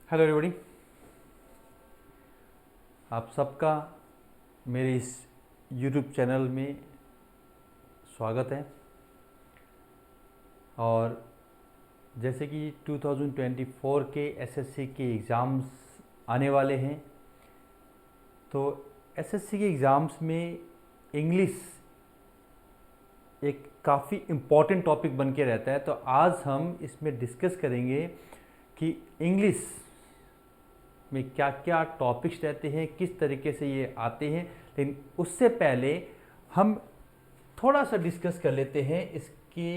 Hello everybody, आप सबका मेरे इस YouTube चैनल में स्वागत है। और जैसे कि 2024 के एसएससी के एग्ज़ाम्स आने वाले हैं, तो एसएससी के एग्ज़ाम्स में इंग्लिश एक काफ़ी इम्पॉर्टेंट टॉपिक बन के रहता है। तो आज हम इसमें डिस्कस करेंगे कि इंग्लिश में क्या क्या टॉपिक्स रहते हैं, किस तरीके से ये आते हैं। लेकिन उससे पहले हम थोड़ा सा डिस्कस कर लेते हैं इसके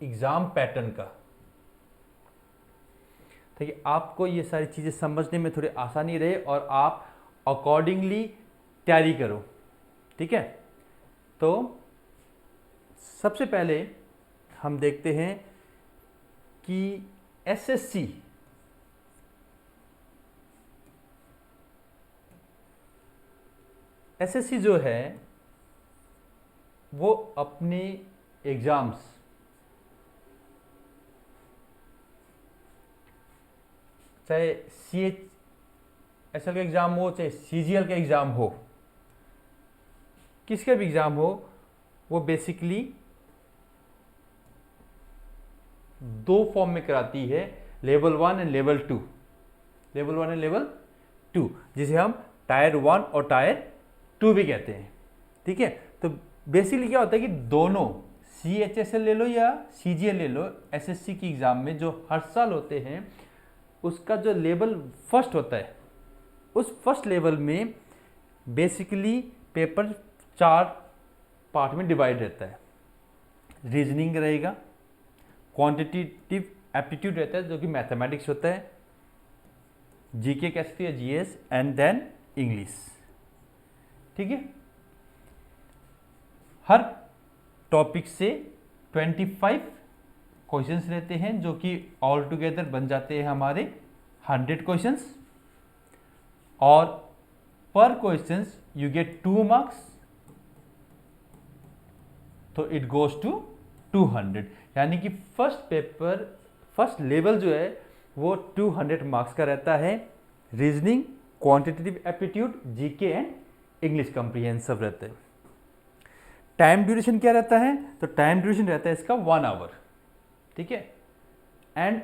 एग्ज़ाम पैटर्न का, ताकि आपको ये सारी चीज़ें समझने में थोड़ी आसानी रहे और आप अकॉर्डिंगली तैयारी करो। ठीक है, तो सबसे पहले हम देखते हैं कि एसएससी जो है वो अपने एग्ज़ाम्स चाहे CHSL का एग्ज़ाम हो, चाहे CGL का एग्ज़ाम हो, किसका भी एग्ज़ाम हो, वो बेसिकली दो फॉर्म में कराती है, level 1 and level 2। Level 1 and level 2 जिसे हम टायर 1 और टायर 2 भी कहते हैं। ठीक है, तो बेसिकली क्या होता है कि दोनों CHSL ले लो या CGL ले लो, एसएससी की एग्ज़ाम में जो हर साल होते हैं, उसका जो लेवल फर्स्ट होता है, उस फर्स्ट लेवल में बेसिकली पेपर 4 पार्ट में डिवाइड रहता है। रीजनिंग रहेगा, क्वांटिटेटिव एप्टीट्यूड रहता है जो कि मैथमेटिक्स होता है, जीके कह सकते हैं, जीएस, एंड देन इंग्लिश। ठीक है, हर टॉपिक से 25 क्वेश्चंस रहते हैं जो कि ऑल टुगेदर बन जाते हैं हमारे 100 क्वेश्चंस, और पर क्वेश्चंस यू गेट 2 मार्क्स, तो इट गोज टू 200। यानी कि फर्स्ट लेवल जो है वो 200 मार्क्स का रहता है। Reasoning, quantitative aptitude, GK and English comprehensive रहते हैं। टाइम ड्यूरेशन क्या रहता है? तो टाइम ड्यूरेशन रहता है इसका 1 आवर। ठीक है, एंड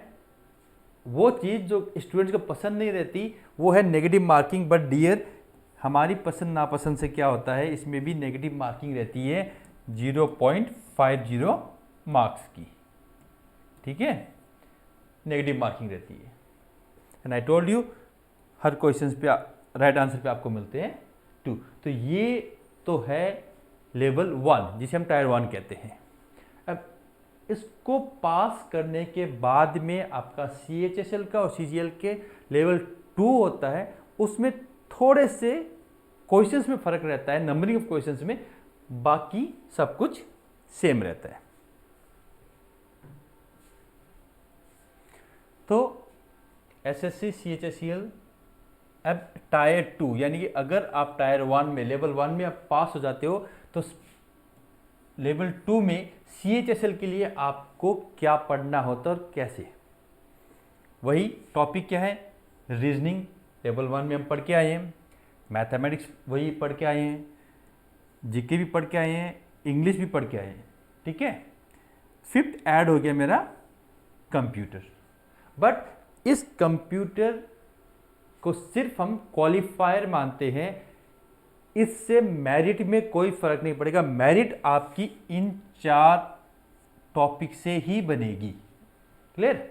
वो चीज़ जो स्टूडेंट्स को पसंद नहीं रहती वो है नेगेटिव मार्किंग। बट डियर, हमारी पसंद नापसंद से क्या होता है, इसमें भी नेगेटिव मार्किंग रहती है 0.50 मार्क्स की। ठीक है, नेगेटिव मार्किंग रहती है। And I told you her questions पे राइट आंसर पे आपको मिलते हैं 2। तो ये तो है लेवल 1 जिसे हम टायर 1 कहते हैं। अब इसको पास करने के बाद में आपका CHSL का और CGL के लेवल 2 होता है। उसमें थोड़े से क्वेश्चंस में फ़र्क रहता है, नंबरिंग ऑफ क्वेश्चंस में, बाकी सब कुछ सेम रहता है। तो SSC CHSL अब टायर 2, यानी कि अगर आप टायर 1 में, लेवल 1 में आप पास हो जाते हो, तो लेवल 2 में CHSL के लिए आपको क्या पढ़ना होता है और कैसे। वही टॉपिक क्या है, रीजनिंग लेवल 1 में हम पढ़ के आए हैं, मैथमेटिक्स वही पढ़ के आए हैं, जीके भी पढ़ के आए हैं, इंग्लिश भी पढ़ के आए हैं। ठीक है, 5th ऐड हो गया मेरा कंप्यूटर। बट इस कंप्यूटर को सिर्फ हम क्वालिफायर मानते हैं, इससे मेरिट में कोई फर्क नहीं पड़ेगा। मेरिट आपकी इन 4 टॉपिक से ही बनेगी। क्लियर?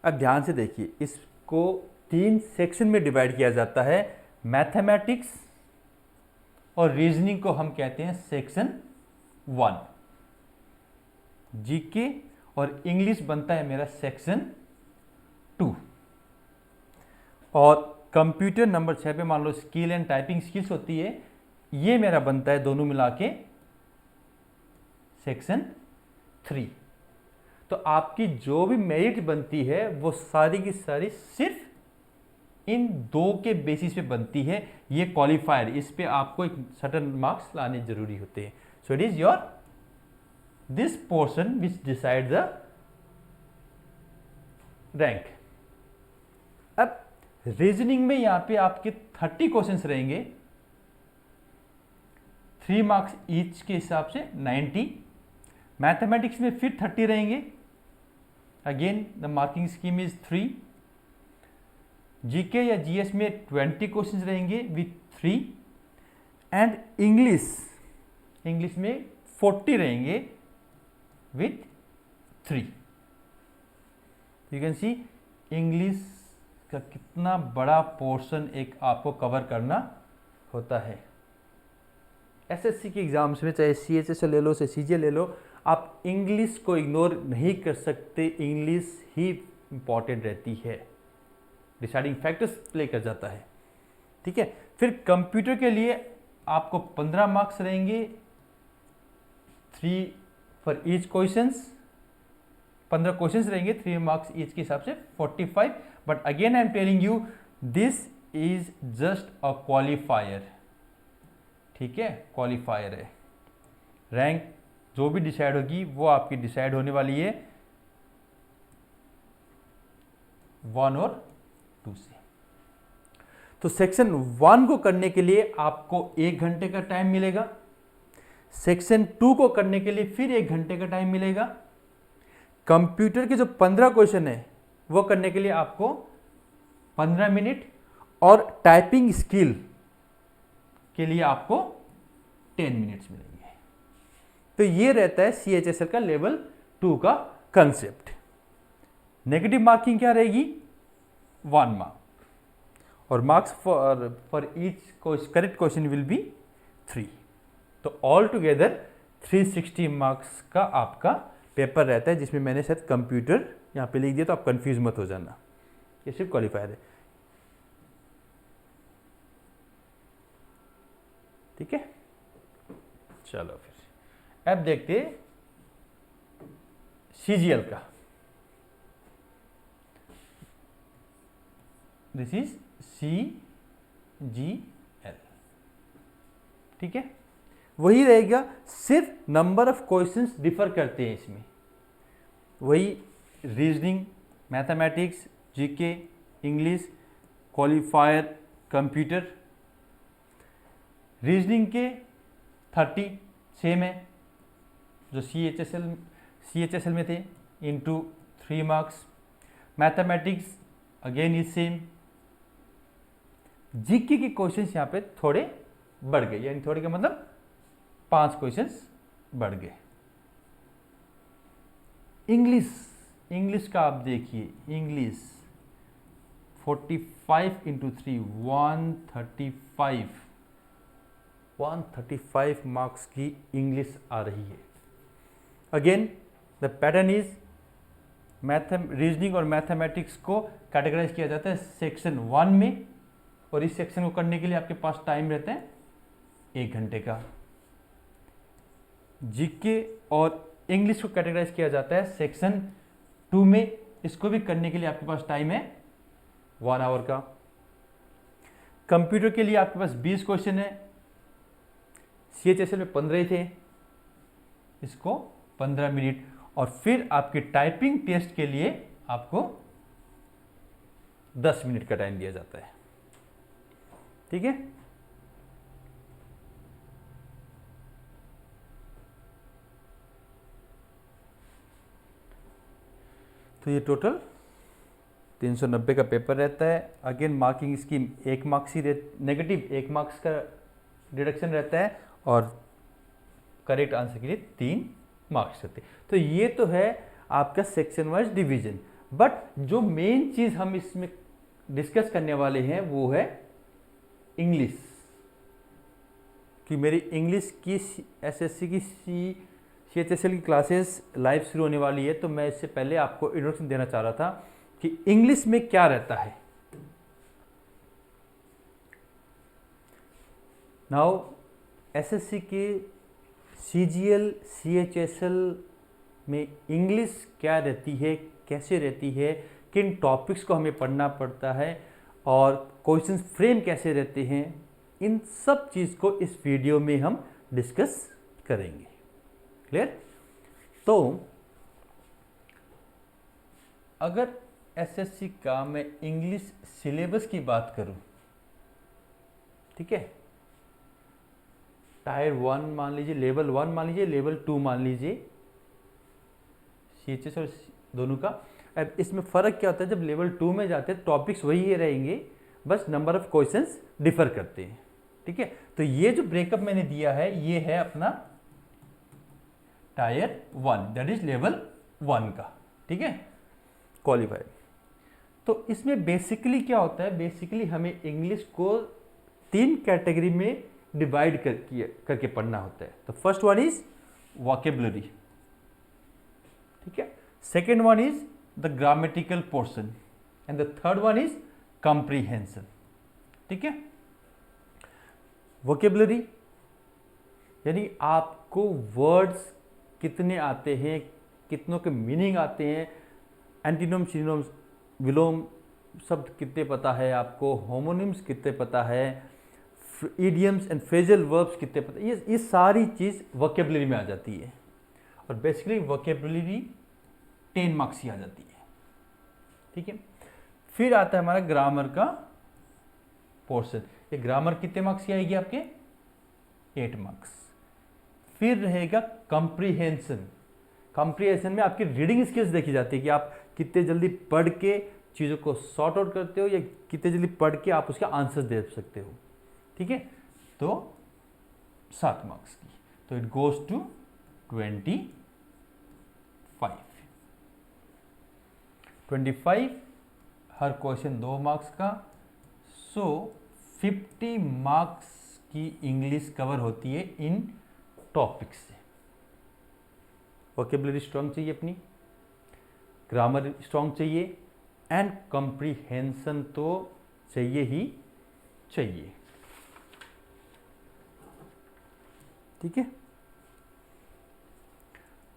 अब ध्यान से देखिए, इसको 3 सेक्शन में डिवाइड किया जाता है। मैथमेटिक्स और रीजनिंग को हम कहते हैं सेक्शन 1, जीके और इंग्लिश बनता है मेरा सेक्शन 2, और कंप्यूटर नंबर 6 पे मान लो स्किल एंड टाइपिंग स्किल्स होती है, ये मेरा बनता है दोनों मिला के सेक्शन 3। तो आपकी जो भी मेरिट बनती है वो सारी की सारी सिर्फ इन 2 के बेसिस पे बनती है। ये क्वालिफायर, इस पे आपको एक सर्टेन मार्क्स लाने जरूरी होते हैं। So it is your this portion which decide the rank. Reasoning में यहाँ पे आपके 30 क्वेश्चंस रहेंगे, 3 मार्क्स ईच के हिसाब से 90। मैथमेटिक्स में फिर 30 रहेंगे, again the marking scheme is 3। GK या जीएस में 20 क्वेश्चंस रहेंगे विथ 3। एंड इंग्लिश में 40 रहेंगे with 3। You can see English का कितना बड़ा पोर्शन एक आपको कवर करना होता है। एसएससी के एग्जाम्स में चाहे सीएचएस ले लो, चाहे सीजीएल ले लो, आप इंग्लिश को इग्नोर नहीं कर सकते। इंग्लिश ही इंपॉर्टेंट रहती है, डिसाइडिंग फैक्टर्स प्ले कर जाता है। ठीक है, फिर कंप्यूटर के लिए आपको 15 मार्क्स रहेंगे, 3 फॉर ईच क्वेश्चंस, 15 क्वेश्चंस रहेंगे, 3 मार्क्स ईच के हिसाब से 45। But again I am telling you this is just a qualifier. ठीक है, क्वालिफायर है। रैंक जो भी डिसाइड होगी वो आपकी डिसाइड होने वाली है 1 और 2 से। तो सेक्शन 1 को करने के लिए आपको 1 घंटे का टाइम मिलेगा, सेक्शन 2 को करने के लिए फिर 1 घंटे का टाइम मिलेगा। कंप्यूटर के जो 15 क्वेश्चन है वो करने के लिए आपको 15 मिनट, और टाइपिंग स्किल के लिए आपको 10 मिनट्स मिलेंगे। तो ये रहता है सीएचएसएल का लेवल 2 का कंसेप्ट। नेगेटिव मार्किंग क्या रहेगी? 1 मार्क, और marks for each correct question will be 3। तो ऑल टुगेदर 360 मार्क्स का आपका पेपर रहता है, जिसमें मैंने शायद कंप्यूटर यहाँ पे लिख दिया, तो आप कंफ्यूज मत हो जाना, ये सिर्फ क्वालिफायर है। ठीक है, चलो फिर अब देखते सीजीएल का। This is CGL. ठीक है, वही रहेगा, सिर्फ नंबर ऑफ क्वेश्चंस डिफर करते हैं इसमें। वही reasoning, mathematics, GK, English, qualifier, computer. Reasoning के 30 सेम है जो सीएचएसएल में थे, into 3 marks. Mathematics again is same. GK के क्वेश्चंस यहाँ पे थोड़े बढ़ गए, यानी थोड़े का मतलब 5 क्वेश्चंस बढ़ गए। इंग्लिश का आप देखिए, इंग्लिश 45 इंटू 3 135 मार्क्स की इंग्लिश आ रही है। Again the pattern is reasoning और मैथमेटिक्स को कैटेगराइज किया जाता है सेक्शन 1 में, और इस सेक्शन को करने के लिए आपके पास टाइम रहता है 1 घंटे का। जीके और इंग्लिश को कैटेगराइज किया जाता है सेक्शन 2 में, इसको भी करने के लिए आपके पास टाइम है 1 आवर का। कंप्यूटर के लिए आपके पास 20 क्वेश्चन है, सीएचएसएल में 15 थे, इसको 15 मिनट, और फिर आपके टाइपिंग टेस्ट के लिए आपको 10 मिनट का टाइम दिया जाता है। ठीक है, तो ये टोटल 390 का पेपर रहता है। अगेन मार्किंग स्कीम 1 मार्क्स ही नेगेटिव 1 मार्क्स का डिडक्शन रहता है, और करेक्ट आंसर के लिए 3 मार्क्स रहते हैं। तो ये तो है आपका सेक्शन वाइज डिवीजन। बट जो मेन चीज़ हम इसमें डिस्कस करने वाले हैं वो है इंग्लिश, कि मेरी इंग्लिश की एसएससी की सीएचएसएल की क्लासेस लाइव शुरू होने वाली है। तो मैं इससे पहले आपको इंट्रोडक्शन देना चाह रहा था कि इंग्लिश में क्या रहता है। नाउ एसएससी के सीजीएल सीएचएसएल में इंग्लिश क्या रहती है, कैसे रहती है, किन टॉपिक्स को हमें पढ़ना पड़ता है, और क्वेश्चन फ्रेम कैसे रहते हैं, इन सब चीज़ को इस वीडियो में हम डिस्कस करेंगे। क्लियर? तो अगर एसएससी का मैं इंग्लिश सिलेबस की बात करूं, ठीक है, टायर 1 मान लीजिए, लेवल 1 मान लीजिए, लेवल 2 मान लीजिए, सीएचएस और दोनों का। अब इसमें फ़र्क क्या होता है, जब लेवल 2 में जाते हैं टॉपिक्स वही रहेंगे, बस नंबर ऑफ क्वेश्चंस डिफर करते हैं, ठीक है। तो ये जो ब्रेकअप मैंने दिया है ये है अपना टायर 1, दैट इज लेवल 1 का, ठीक है, क्वालिफाइड। तो इसमें बेसिकली क्या होता है, बेसिकली हमें इंग्लिश को 3 कैटेगरी में डिवाइड करके पढ़ना होता है। तो फर्स्ट वन इज वोकेबुलरी, ठीक है, second one is the grammatical portion and the third one is comprehension, ठीक है। वोकेबुलरी यानी आपको वर्ड्स कितने आते हैं, कितनों के मीनिंग आते हैं, एंटीनोम, सिनोनिम्स, विलोम शब्द कितने पता है आपको, होमोनिम्स कितने पता है, इडियम्स एंड फ्रेजल वर्ब्स कितने पता है, ये सारी चीज़ वोकेबुलरी में आ जाती है। और बेसिकली वोकेबुलरी 10 मार्क्स की आ जाती है, ठीक है। फिर आता है हमारा ग्रामर का पोर्शन। ये ग्रामर कितने मार्क्स की आएगी आपके, 8 मार्क्स। फिर रहेगा कॉम्प्रीहेंशन। कॉम्प्रीहेंशन में आपकी रीडिंग स्किल्स देखी जाती है कि आप कितने जल्दी पढ़ के चीज़ों को सॉर्ट आउट करते हो या कितने जल्दी पढ़ के आप उसका आंसर दे सकते हो, ठीक है। तो 7 मार्क्स की, तो इट गोज टू 25 हर क्वेश्चन 2 मार्क्स का, सो 50 मार्क्स की इंग्लिश कवर होती है इन टॉपिक्स से। वोकेबुलरी स्ट्रांग चाहिए अपनी, ग्रामर स्ट्रांग चाहिए एंड कॉम्प्रीहेंशन तो चाहिए ही चाहिए, ठीक है।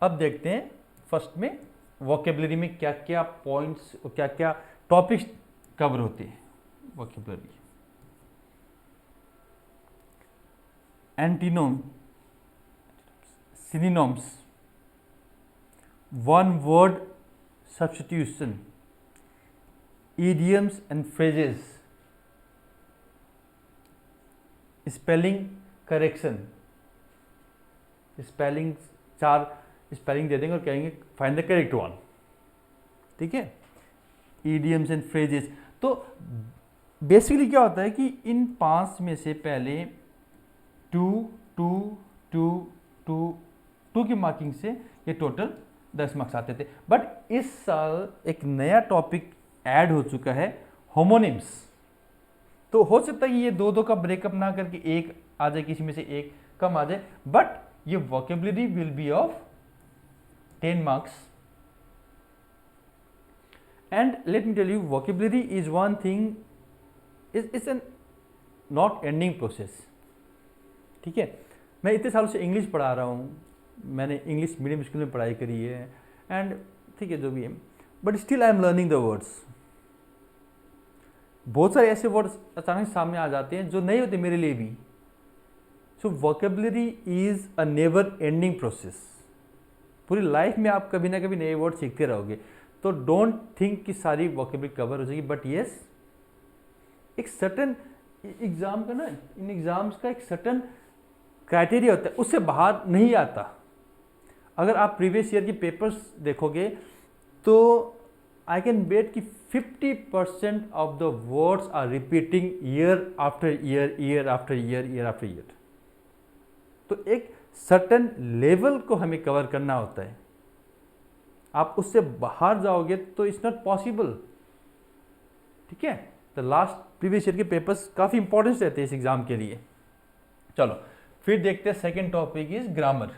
अब देखते हैं फर्स्ट में वोकेबुलरी में क्या क्या पॉइंट्स और क्या क्या टॉपिक्स कवर होते हैं। Vocabulary, antonym, synonyms, one word substitution, idioms and phrases, spelling correction, spelling 4 spelling दे देंगे और कहेंगे फाइंड द करेक्ट वन, ठीक है। idioms and phrases, तो बेसिकली क्या होता है कि इन 5 में से पहले 2 2 2 2 2 की मार्किंग से ये टोटल 10 मार्क्स आते थे। बट इस साल एक नया टॉपिक ऐड हो चुका है, होमोनिम्स। तो हो सकता है कि ये 2 का ब्रेकअप ना करके एक आ जाए, किसी में से एक कम आ जाए, बट ये vocabulary will be of 10 marks. And let me tell you, vocabulary is one thing, is an not ending process, ठीक है। मैं इतने सालों से इंग्लिश पढ़ा रहा हूँ, मैंने इंग्लिश मीडियम स्कूल में पढ़ाई करी है एंड ठीक है जो भी है, but still I am learning the words. बहुत सारे ऐसे वर्ड्स अचानक सामने आ जाते हैं जो नहीं होते मेरे लिए भी। So vocabulary is a never ending process. पूरी लाइफ में आप कभी ना कभी नए वर्ड सीखते रहोगे, तो डोंट थिंक कि सारी वोकेबुलरी कवर हो जाएगी, बट येस एक सर्टन एग्जाम का ना, इन एग्जाम्स का एक सर्टन क्राइटेरिया होता है, उससे बाहर नहीं आता। अगर आप प्रीवियस ईयर के पेपर्स देखोगे तो आई कैन बेट कि 50% of the words are repeating year after year, year after year, year after year. तो एक सर्टन लेवल को हमें कवर करना होता है, आप उससे बाहर जाओगे तो इट्स नॉट पॉसिबल, ठीक है। तो लास्ट प्रीवियस ईयर के पेपर्स काफ़ी इंपॉर्टेंस रहते हैं इस एग्जाम के लिए। चलो फिर देखते हैं सेकेंड टॉपिक इज ग्रामर।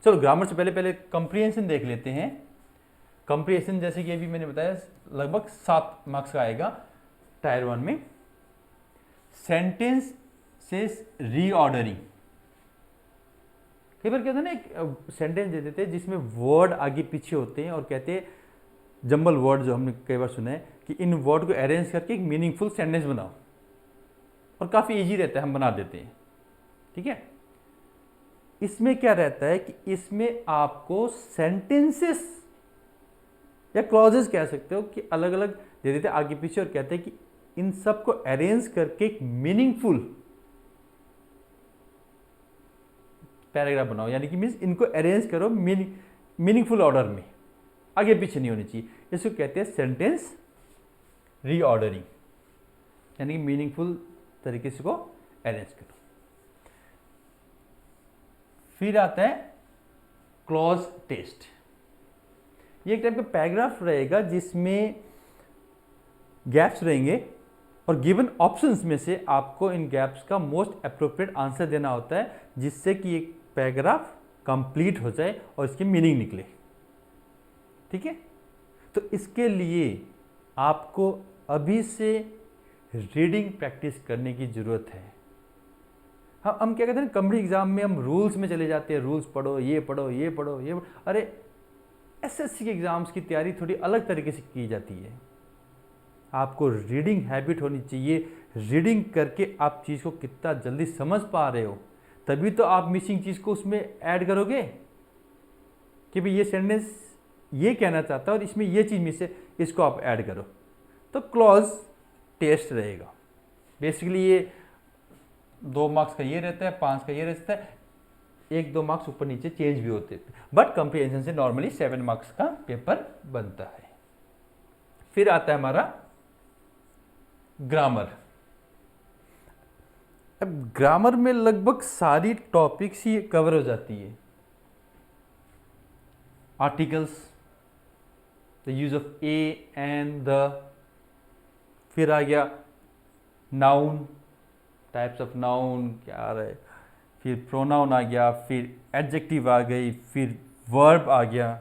चलो ग्रामर से पहले कंप्रीहेंशन देख लेते हैं। कंप्रीहेंशन जैसे कि अभी मैंने बताया लगभग 7 मार्क्स का आएगा टायर 1 में। सेंटेंस से रीऑर्डरिंग, कई बार क्या होता है ना, एक सेंटेंस दे देते हैं जिसमें वर्ड आगे पीछे होते हैं और कहते हैं जंबल वर्ड, जो हमने कई बार सुना है कि इन वर्ड को अरेंज करके एक मीनिंगफुल सेंटेंस बनाओ, और काफ़ी इजी रहता है, हम बना देते हैं, ठीक है। इसमें क्या रहता है कि इसमें आपको सेंटेंसेस या क्लॉजेस कह सकते हो कि अलग अलग दे देते आगे पीछे और कहते हैं कि इन सब को अरेंज करके एक मीनिंगफुल पैराग्राफ बनाओ, यानी कि मीन्स इनको अरेंज करो मीनिंगफुल ऑर्डर में, आगे पीछे नहीं होनी चाहिए। इसको कहते हैं सेंटेंस रीऑर्डरिंग, यानी कि मीनिंगफुल तरीके से को अरेंज करो। फिर आता है क्लॉज टेस्ट। ये एक टाइप का पैराग्राफ रहेगा जिसमें गैप्स रहेंगे और गिवन ऑप्शंस में से आपको इन गैप्स का मोस्ट अप्रोप्रिएट आंसर देना होता है, जिससे कि एक पैराग्राफ कंप्लीट हो जाए और इसकी मीनिंग निकले। ठीक है, तो इसके लिए आपको अभी से रीडिंग प्रैक्टिस करने की ज़रूरत है। हम क्या कहते हैं, कॉम्पिटिटिव एग्जाम में हम रूल्स में चले जाते हैं, रूल्स पढ़ो, ये पढ़ो, ये पढ़ो, ये पढ़ो। अरे एसएससी के एग्ज़ाम्स की तैयारी थोड़ी अलग तरीके से की जाती है। आपको रीडिंग हैबिट होनी चाहिए। रीडिंग करके आप चीज़ को कितना जल्दी समझ पा रहे हो, तभी तो आप मिसिंग चीज़ को उसमें ऐड करोगे कि भाई ये सेंटेंस ये कहना चाहता है और इसमें ये चीज़ मिस है, इसको आप ऐड करो। तो क्लॉज टेस्ट रहेगा। बेसिकली ये 2 मार्क्स का ये रहता है, 5 का ये रहता है, 1-2 मार्क्स ऊपर नीचे चेंज भी होते हैं, बट कंप्रीहेंशन से नॉर्मली 7 मार्क्स का पेपर बनता है। फिर आता है हमारा ग्रामर। अब ग्रामर में लगभग सारी टॉपिक्स ही कवर हो जाती है। Articles, the use of A and the, फिर आ गया नाउन, टाइप्स ऑफ नाउन क्या आ रहा है, फिर प्रोनाउन आ गया, फिर एडजेक्टिव आ गई, फिर वर्ब आ गया।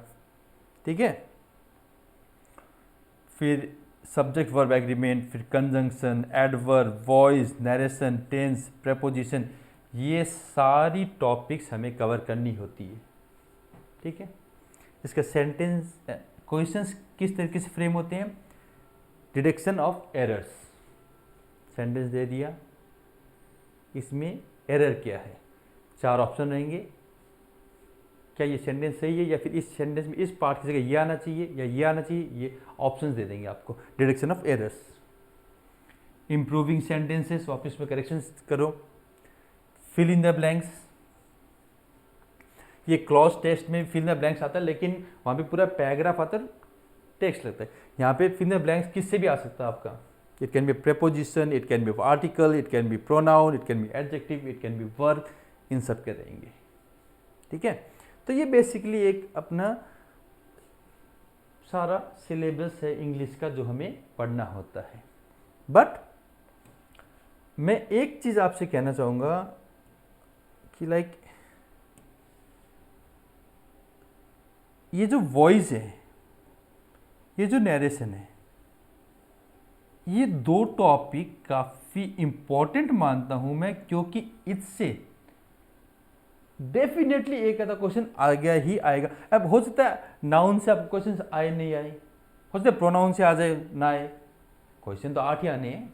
ठीक है, फिर सब्जेक्ट वर्ब एग्रीमेंट, फिर conjunction, adverb, voice, narration, tense, preposition, ये सारी टॉपिक्स हमें कवर करनी होती है। ठीक है, इसका सेंटेंस क्वेश्चंस किस तरीके से फ्रेम होते हैं, डिटेक्शन ऑफ एरर्स, सेंटेंस दे दिया, इसमें एरर क्या है, 4 ऑप्शन रहेंगे, क्या ये सेंटेंस सही है या फिर इस सेंटेंस में इस पार्ट की जगह ये आना चाहिए या ये आना चाहिए, ये ऑप्शंस दे देंगे आपको। Detection of errors, improving sentences, वापस में करेक्शंस करो, फिल इन द ब्लैंक्स, ये क्लॉज टेस्ट में फिल इन द ब्लैंक्स आता है, लेकिन वहाँ पे पूरा पैराग्राफ आता है, टेक्स्ट लगता है। यहाँ पे फिल इन द ब्लैंक्स किससे भी आ सकता है आपका, it can be preposition, it can be article, it can be pronoun, it can be adjective, it can be verb, इन सब के रहेंगे। ठीक है, तो ये बेसिकली एक अपना सारा सिलेबस है इंग्लिश का जो हमें पढ़ना होता है। बट मैं एक चीज़ आपसे कहना चाहूँगा कि लाइक ये जो वॉइस है, ये जो नरेशन है, ये 2 टॉपिक काफ़ी इम्पॉर्टेंट मानता हूँ मैं, क्योंकि इससे डेफिनेटली एक ऐसा क्वेश्चन आ गया ही आएगा। अब हो सकता है नाउन से आपको क्वेश्चन आए नहीं आए, हो सकता है प्रोनाउन से आ जाए ना आए, क्वेश्चन तो 8 ही आने हैं।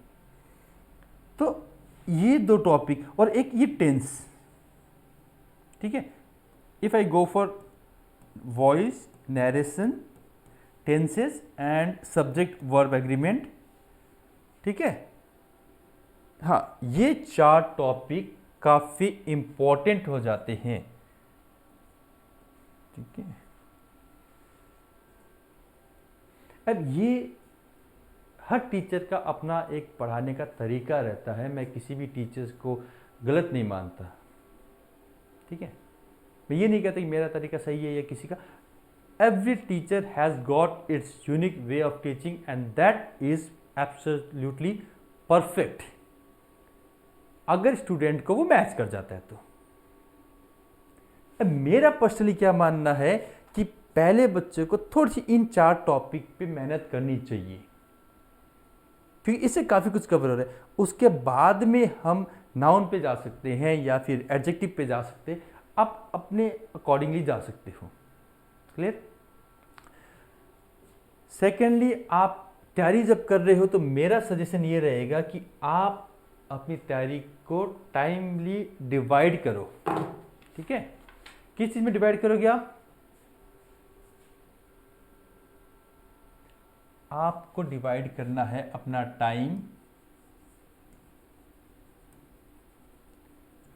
तो ये 2 टॉपिक और एक ये टेंस। ठीक है, if I go for voice, narration, tenses and subject verb agreement, ठीक है, हाँ, ये 4 टॉपिक काफ़ी इम्पोर्टेंट हो जाते हैं। ठीक है, अब ये हर टीचर का अपना एक पढ़ाने का तरीका रहता है, मैं किसी भी टीचर्स को गलत नहीं मानता। ठीक है, मैं ये नहीं कहता कि मेरा तरीका सही है या किसी का। Every teacher has got its unique way of teaching and that is absolutely perfect, अगर स्टूडेंट को वो मैच कर जाता है तो। अब मेरा पर्सनली क्या मानना है कि पहले बच्चे को थोड़ी सी इन 4 टॉपिक पे मेहनत करनी चाहिए, क्योंकि इससे काफ़ी कुछ कवर हो रहा है। उसके बाद में हम नाउन पे जा सकते हैं या फिर एडजेक्टिव पे जा सकते हैं, आप अपने अकॉर्डिंगली जा सकते हो। क्लियर। सेकेंडली, आप तैयारी जब कर रहे हो तो मेरा सजेशन ये रहेगा कि आप अपनी तैयारी को टाइमली डिवाइड करो। ठीक है, किस चीज़ में डिवाइड करोगे आप, आपको डिवाइड करना है अपना टाइम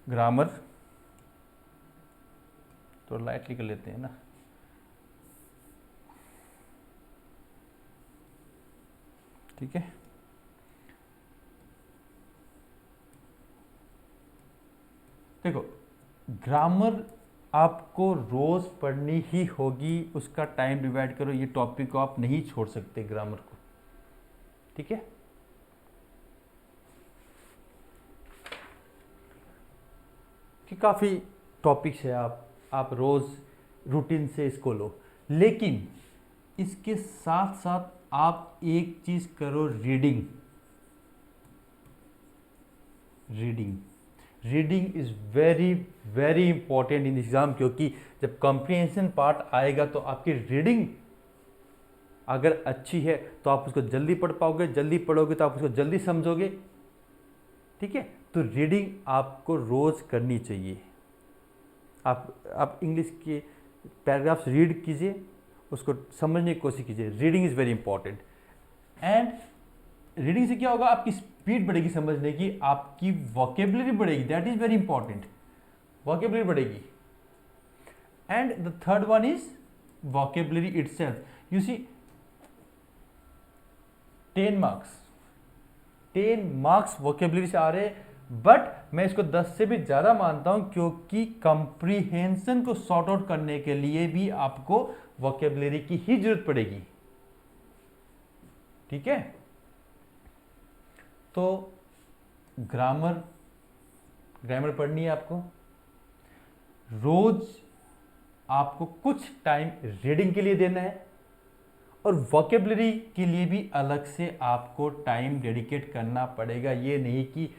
ग्रामर, तो लाइटली कर लेते हैं ना, ठीक है। देखो ग्रामर आपको रोज पढ़नी ही होगी, उसका टाइम डिवाइड करो, ये टॉपिक को आप नहीं छोड़ सकते ग्रामर को, ठीक है। कि काफ़ी टॉपिक्स है, आप रोज़ रूटीन से इसको लो, लेकिन इसके साथ साथ आप एक चीज़ करो, reading. Reading is very very important in exam, क्योंकि जब कॉम्प्रिहेंशन पार्ट आएगा तो आपकी रीडिंग अगर अच्छी है तो आप उसको जल्दी पढ़ पाओगे, जल्दी पढ़ोगे तो आप उसको जल्दी समझोगे, ठीक है। तो रीडिंग आपको रोज़ करनी चाहिए। आप इंग्लिश के पैराग्राफ्स रीड कीजिए, उसको समझने की कोशिश कीजिए। Reading is very important. And reading से क्या होगा, आपकी स्पीड बढ़ेगी समझने की, आपकी वोकेबलरी बढ़ेगी, that is very important, vocabulary बढ़ेगी। And the third one is vocabulary itself. You see 10 marks vocabulary से आ रहे हैं, बट मैं इसको 10 से भी ज़्यादा मानता हूं, क्योंकि कंप्रीहेंशन को सॉर्ट आउट करने के लिए भी आपको वोकेबलरी की ही जरूरत पड़ेगी, ठीक है। तो ग्रामर पढ़नी है आपको, रोज आपको कुछ टाइम रीडिंग के लिए देना है, और वोकेबलरी के लिए भी अलग से आपको टाइम डेडिकेट करना पड़ेगा। ये नहीं कि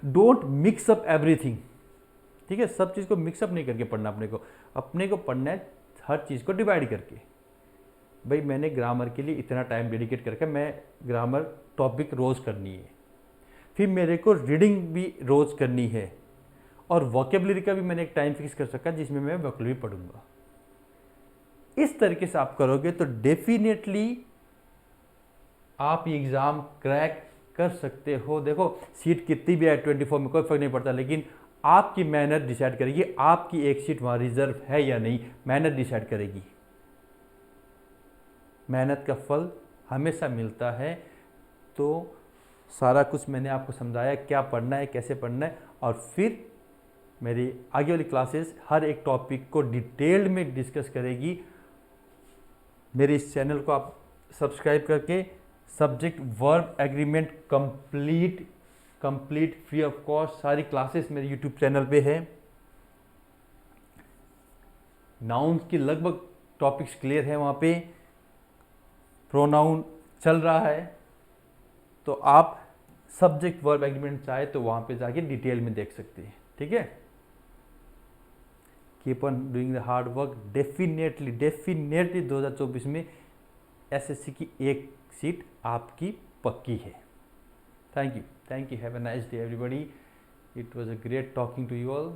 डोंट मिक्स अप एवरीथिंग, ठीक है। सब चीज़ को मिक्सअप नहीं करके पढ़ना, अपने को पढ़ना है हर चीज़ को डिवाइड करके। भाई मैंने ग्रामर के लिए इतना टाइम डेडिकेट करके मैं ग्रामर टॉपिक रोज़ करनी है, फिर मेरे को रीडिंग भी रोज़ करनी है, और वोकेबलरी का भी मैंने एक टाइम फिक्स कर सका जिसमें मैं वोकेबलरी पढ़ूंगा। इस तरीके से आप करोगे तो डेफिनेटली आप ये एग्ज़ाम क्रैक कर सकते हो। देखो सीट कितनी भी है 24 में कोई फर्क नहीं पड़ता, लेकिन आपकी मेहनत डिसाइड करेगी, आपकी एक सीट वहाँ रिजर्व है या नहीं, मेहनत डिसाइड करेगी। मेहनत का फल हमेशा मिलता है। तो सारा कुछ मैंने आपको समझाया, क्या पढ़ना है, कैसे पढ़ना है, और फिर मेरी आगे वाली क्लासेस हर एक टॉपिक को डिटेल्ड में डिस्कस करेगी। मेरे इस चैनल को आप सब्सक्राइब करके subject verb agreement complete free of cost सारी क्लासेस मेरे यूट्यूब चैनल पे है। नाउन्स की लगभग टॉपिक्स क्लियर है वहाँ पे, प्रोनाउन चल रहा है, तो आप सब्जेक्ट वर्ब एग्रीमेंट चाहे तो वहाँ पे जाके डिटेल में देख सकते हैं, ठीक है। Keep on doing the hard work. Definitely 2024 में एसएससी की एक सीट आपकी पक्की है। Thank you, have a nice day everybody. It was a great talking to you all.